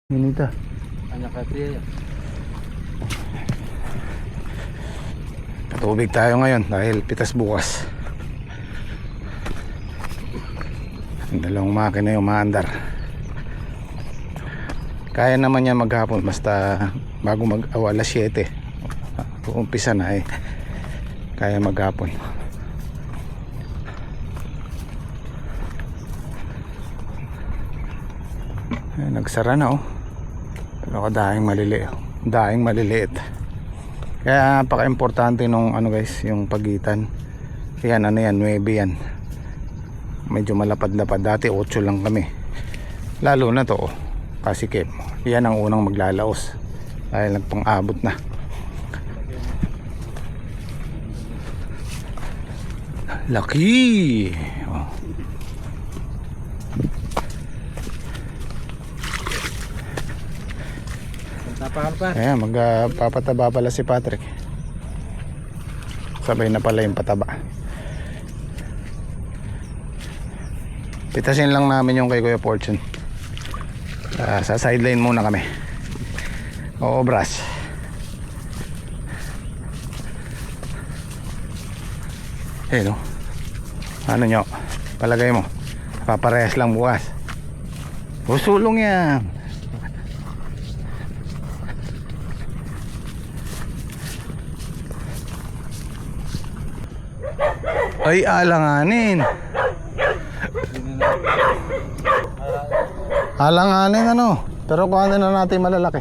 Inita. Anak kasi. Patubig tayo ngayon dahil pitas bukas. Ang dalawang makina yung maandar. Kaya naman niya maghapon basta bago alas 7. Umpisa na eh. Kaya maghapon. Ay, nagsara na oh. Pero daing maliliit. Daing maliliit. Kaya napaka-importante nung ano guys, yung pagitan. Yan ano yan, 9 yan. Medyo malapad-lapad. Dati 8 lang kami. Lalo na to oh, Kasikip. Yan ang unang maglalaos dahil nagpang-abot na. Laki oh. Ayan, magpapataba pala si Patrick. Sabay na pala yung pataba. Pitasin lang namin yung kay Kuya Fortune. Sa sideline muna kami. Oo, brass. Eh no. Ano nyo? Palagay mo paparehas lang bukas. Usulong yan. Ay, alanganin. Alanganin ano. Pero kung ano na natin malalaki.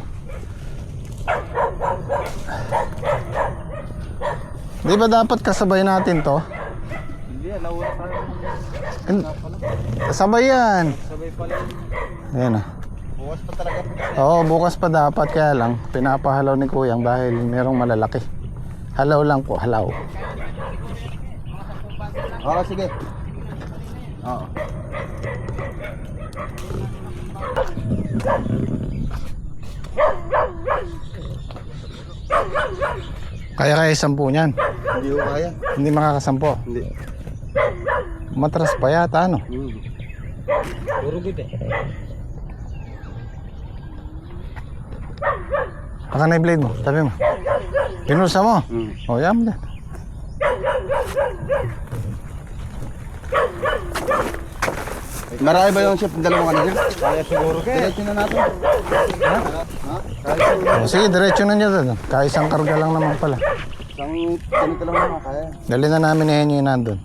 Di ba dapat kasabay natin to? Hindi, nauna pa rin. Sabay yan. Sabay pala. Ayan ah. Bukas pa talaga. Oo, bukas pa dapat. Kaya lang pinapahalaw ni Kuyang dahil merong malalaki. Halaw lang po, halaw. Oo, sige. Oo. Kaya 10 niyan. Hindi ko kaya. Hindi makakasampo. Hindi. Matras pa yata ano. Puro good eh. Baka na yung blade mo, tabi mo. Pinusa mo. O yan mo din. Marami ba yung chef? Dalawang kanina? Kaya siguro ka. Diretso na natin. Ha? Kaya O, sige, diretso na nyo doon. Kaisang karga lang naman pala. isang ganito lang naman kaya. Dali na namin na yung nandun.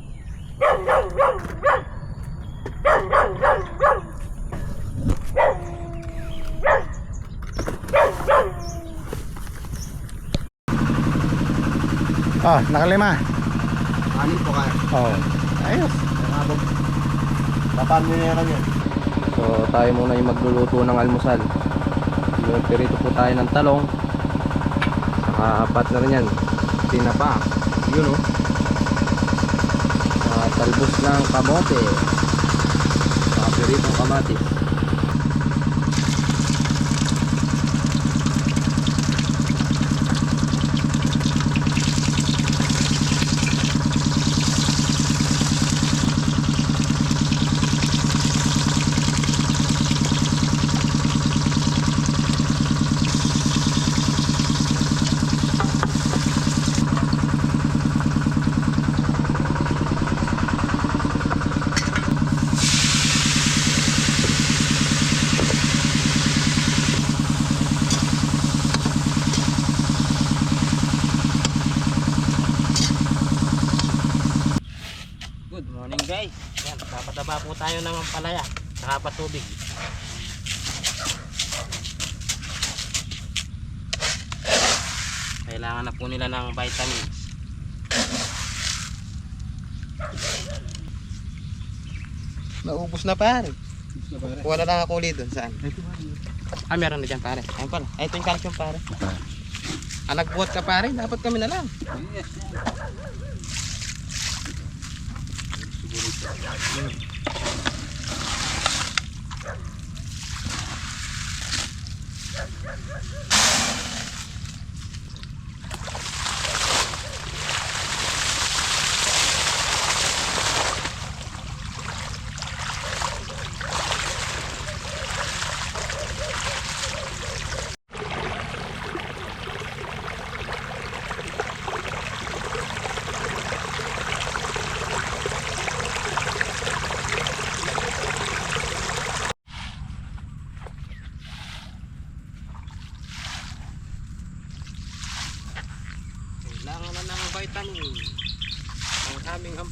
Oh, nakalima. Anin po kaya. Oh, ayos. Paano nyo yan yan? So tayo muna yung magluluto ng almusal. Pirito po tayo ng talong. Saka apat na rin yan. Tinapa. Yun o. Talbos ng kamote. Saka piritong kamatis. Good morning guys. Yan, papataba po tayo ng palaya, saka patubig. Kailangan na po nila ng vitamins. Naubos na pare. Wala lang ako ulit doon. Saan? Ah, meron na dyan pare. Ayun pala. Ay, ito yung calcium pare. Ah, nagbuhat ka pare. Dapat kami na lang.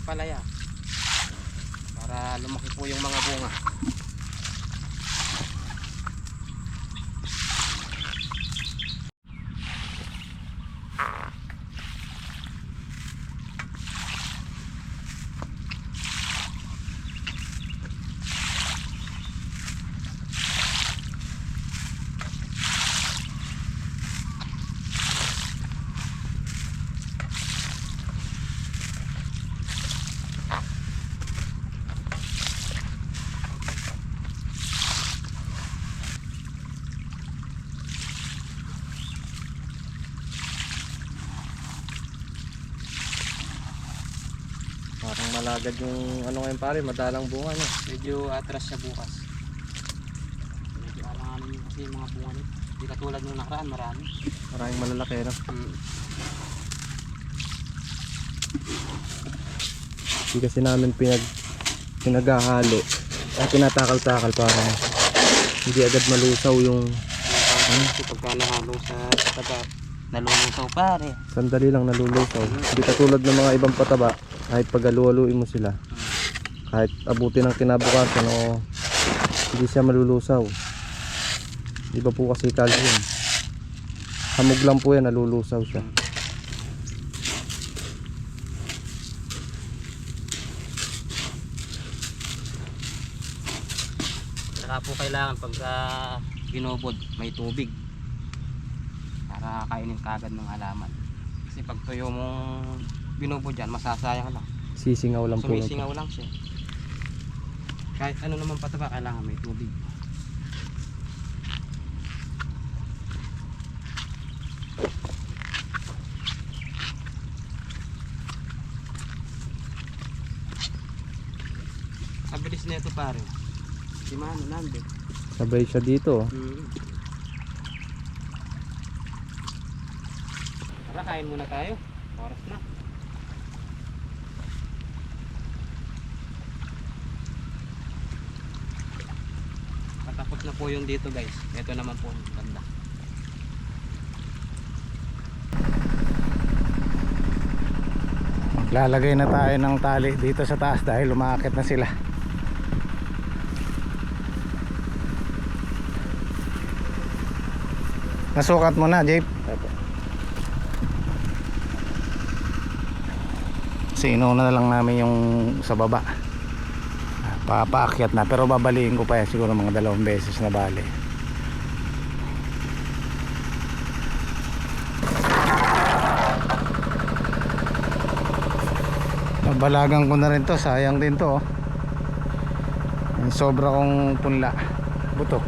palaya. Para lumaki po yung mga bunga. Parang malagad yung ano ngayon pare, madalang bunga niya. Medyo atras siya bukas. Medyo alanganin yun kasi yung mga bunga nito. Hindi katulad nung nakaraan, marami. Maraming malalaki no. Hindi kasi namin pinaghahalo. Tinatakal-takal para hindi agad malusaw yung Kasi pagka nahalo sa taba, nalulusaw pare. sandali lang nalulusaw. Hindi katulad ng mga ibang pataba, kahit pag-alu-aluin mo sila, kahit abutin ng kinabukasan o hindi siya malulusaw. Iba po kasi calcium. Hamog lang po yan, nalulusaw siya. Saka po kailangan pagka binubod, may tubig. Para kainin kagad ng halaman. Kasi pag tuyo mong binubod dyan, masasayang lang. Sisingaw lang po. Sumisingaw lang siya. Kahit ano naman pataba, kailangan may tubig. Kabilis na ito pare. Si Mano nandun. Sabay siya dito. Tara, kain muna tayo. Oras na. Patapos na po yung dito guys. Ito naman po yung banda. Maglalagay na tayo ng tali dito sa taas dahil umaakit na sila. Nasukat mo na, Jape? Sino na lang namin yung sa baba. Papaakyat na, pero babaliin ko pa yan siguro mga 2 beses na bali. Nabalagan ko na rin to, sayang din to. Sobra kong punla, buto.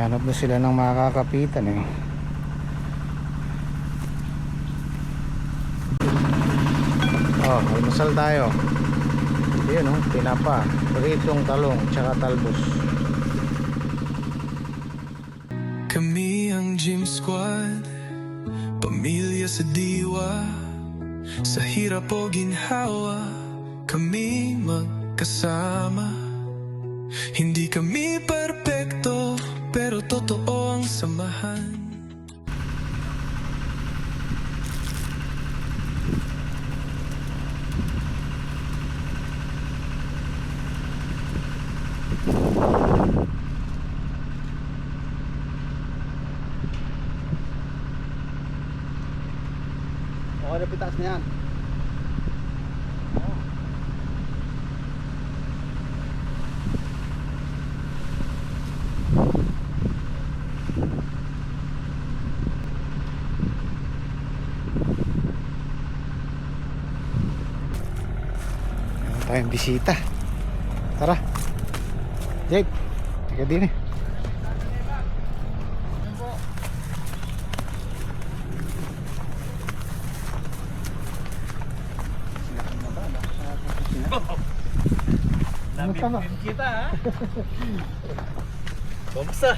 Hanap na sila ng makakapitan eh. Oh, almusal tayo. Yun oh, tinapa, pritong talong, tsaka talbos. Kami ang Gym Squad, pamilya sa diwa, sa hirap o ginhawa, kami magkasama. Hindi kami perpekto, pero totoo ang samahan. Okay na pitas na yan. tayong bisita. Tara. Jake, tika din eh. Ano pa ba? Kita ha. Kamusta?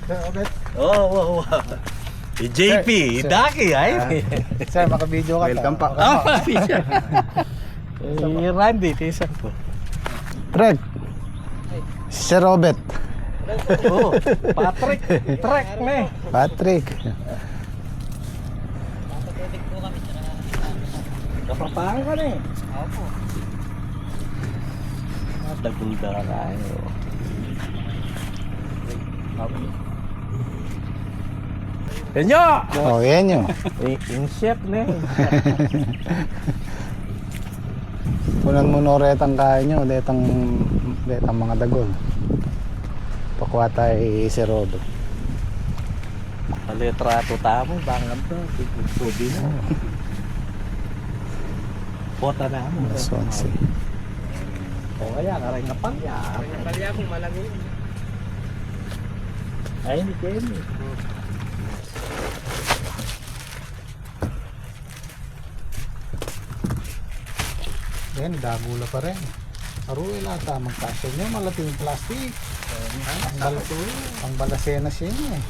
Sir Obet. Oo. JP, Sir. Daki ay. Sir, makabidyo ka. Welcome pa. Randy, tisan ko. Trek. Sir Robert. Oh, Patrick, Trek na eh. Patrick. Kapapahan ka na eh. Opo. Dagulda ka tayo. Yanyo! Oh, yan yun. In chef na eh. Kunan mo no retang kain nyo, letang mga dagol. Pakuha tayo Sir Robert. Palitrato tamo, bangan to. Subi na. Bota na mo. Swansea. O kaya, karay nga palya. Palya kung malago. Ay, hindi Kenny. Yan, dagula pa rin. Aruel ata, magkasya nyo, malating plastic. Ang balasena siya niya eh.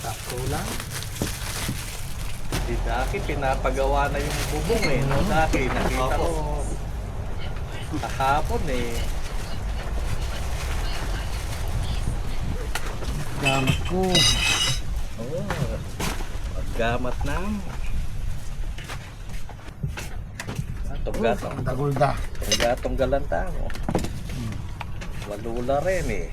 Sakto lang. Si Daki, pinapagawa na yung bubong eh. No, Daki, nakita ko. Kahapon eh. Gamit ko. Oo. Paggamat na. Tunggatong. Dagulda. Tunggatong galanta mo. Walula rin eh.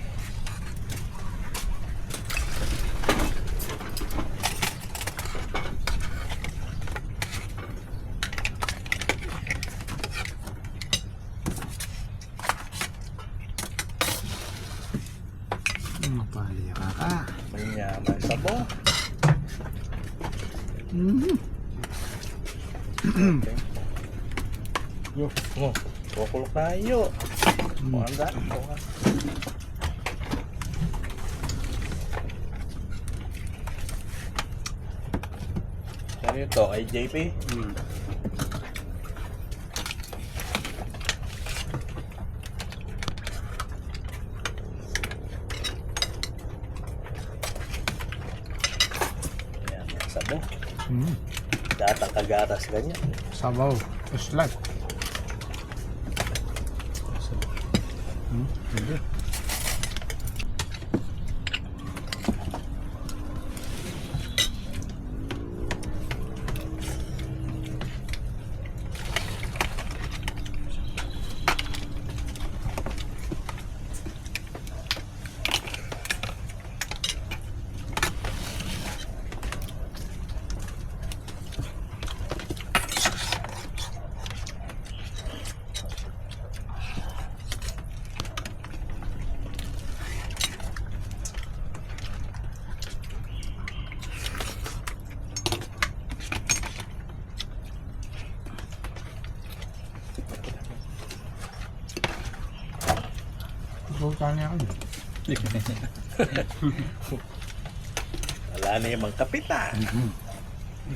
Mapalya ka. May yaman sa bo. Okay. Oh, kukulok tayo. Manda. Ano ito? Ay JP? Ayan, sabo. Datang kagatas ganyan. Sabaw. Uslag. Hindi. Wala na yung mga kapitan.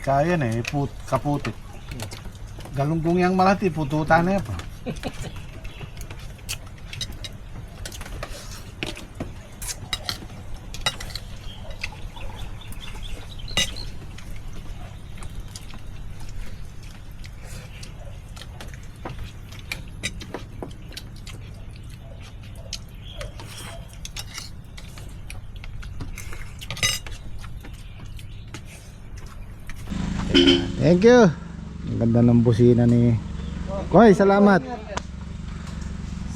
Kaya na eh, kaputit. Galunggong yang malati, pututan na pa. Thank you. Ang ganda ng busina ni Koy, salamat.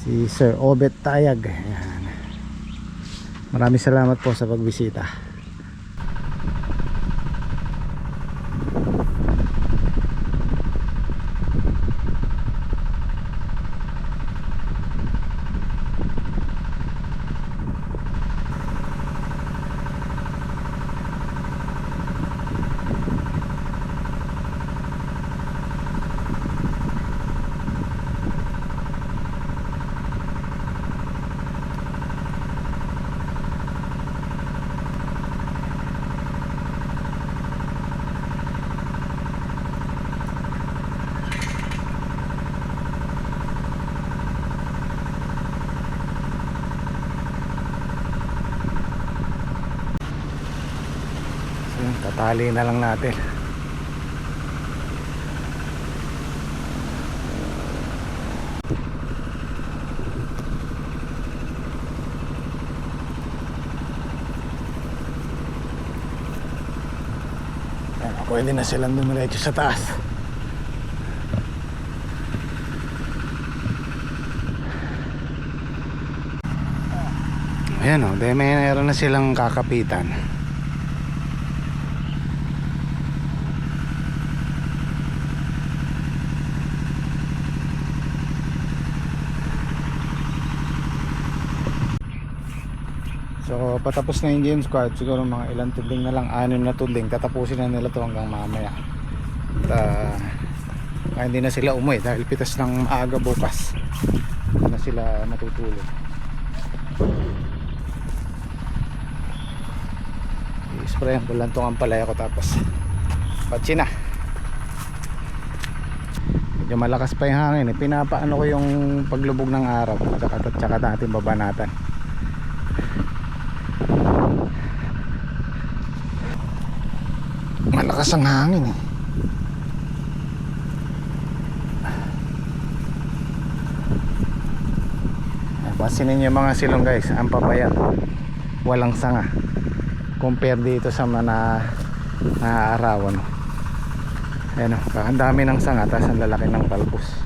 Si Sir Obet Tayag. Ayan. Maraming salamat po sa pagbisita. tatali na lang natin. Ayan, pwede na silang dumiretso sa taas. Ayan o, dahil meron na silang kakapitan. So patapos na yung gym squad, siguro mga ilang tudling na lang, 6 na tudling, tatapusin na nila to hanggang mamaya. At hindi na sila umuwi dahil pitas ng maaga bukas. Hindi na sila matutulog. I-sprayan ko lang itong ampalaya ko tapos patsi na. Medyo malakas pa yung hangin eh. Pinapaano ko yung paglubog ng araw, tsaka natin babanatan. Malakas ang hangin eh. Pansinin nyo mga silong guys, ang papayat walang sanga compare dito sa mga naaarawan. Ayan o, ang dami ng sanga tapos ang lalaki ng talbos.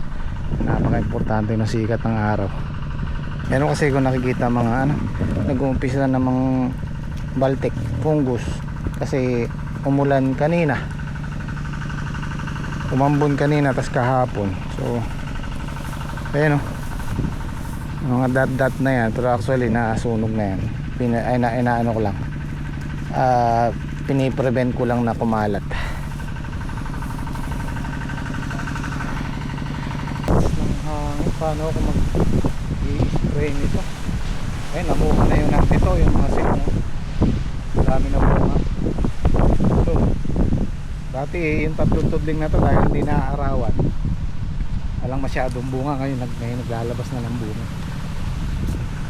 Napaka-importante ng sikat ng araw. Ayan o, kasi kung nakikita mga nag-uumpisa na ng mga baltic fungus kasi umulan kanina, umambon kanina tas kahapon. So ayan o, mga dot na yan, pero actually nasunog na yan. Inaano ko lang, piniprevent ko lang na kumalat. Paano ako mag-i-spray nito? Ayun, namuha na yung natin ito, yung mga silong dami na bunga. So, dati yung tatlong tudling na to dahil hindi naaarawan, walang masyadong bunga. Ngayon naglalabas na ng bunga.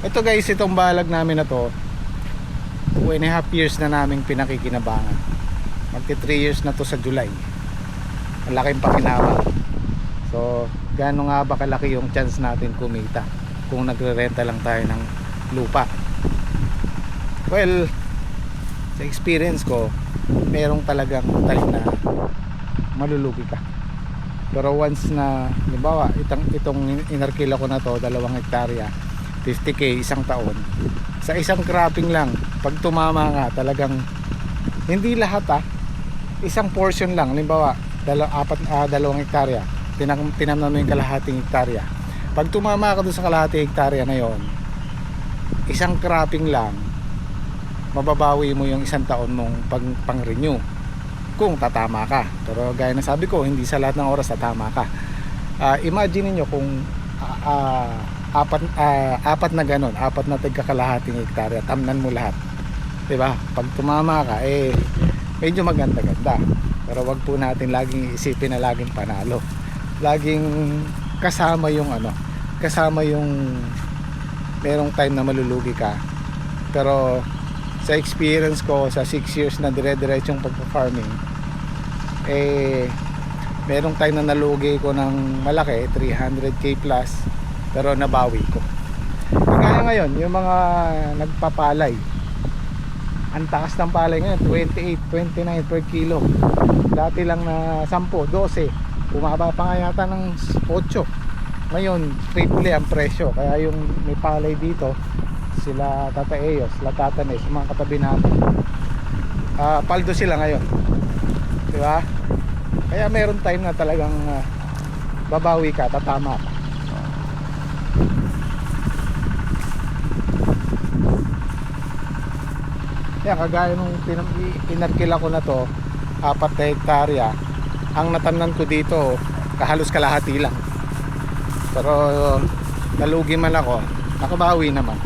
Ito guys, itong balag namin na to 2.5 years na naming pinakikinabangan. Magti 3 years na to sa July. Ang laking pakinabang. So gaano nga ba kalaki yung chance natin kumita kung nagre-renta lang tayo ng lupa? Well, sa experience ko, merong talagang time na malulugi ka. Pero once na, halimbawa, itong inarkila ko na to, 2 hektarya, 50k isang taon, sa isang cropping lang, pag tumama ka, talagang hindi lahat isang portion lang. Halimbawa 2 hektarya, tinamnan mo yung kalahating hektarya. Pag tumama ka doon sa kalahating hektarya na yon, isang cropping lang, mababawi mo yung isang taon mong pang-renew kung tatama ka. Pero gaya na sabi ko, hindi sa lahat ng oras tatama ka. Imagine niyo kung apat na ganon, 4 na tigkakalahating hektarya, tamnan mo lahat, diba? Pag tumama ka, medyo maganda-ganda. Pero wag po natin laging isipin na laging panalo. Laging kasama yung merong time na malulugi ka. Pero sa experience ko sa 6 years na dire-diretsong pagpa-farming, merong time na nalugi ko ng malaki, 300k plus, pero nabawi ko. Kaya ngayon, yung mga nagpapalay, ang taas ng palay ngayon, 28, 29 per kilo. Dati lang na 10, 12, bumaba pa nga yata ng 8. Ngayon, triple ang presyo. Kaya yung may palay dito, sila Tata Eos, sila Tata Nes, mga katabi natin, paldo sila ngayon, diba? Kaya meron time na talagang babawi ka, tatama ka. Yan, kagaya nung inarkila ko na to, 4 na hektarya, ang natamnan ko dito halos kalahati lang. Pero nalugi man ako, nakabawi naman.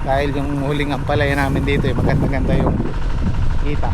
Dahil yung huling ampalaya namin dito, maganda-ganda yung kita.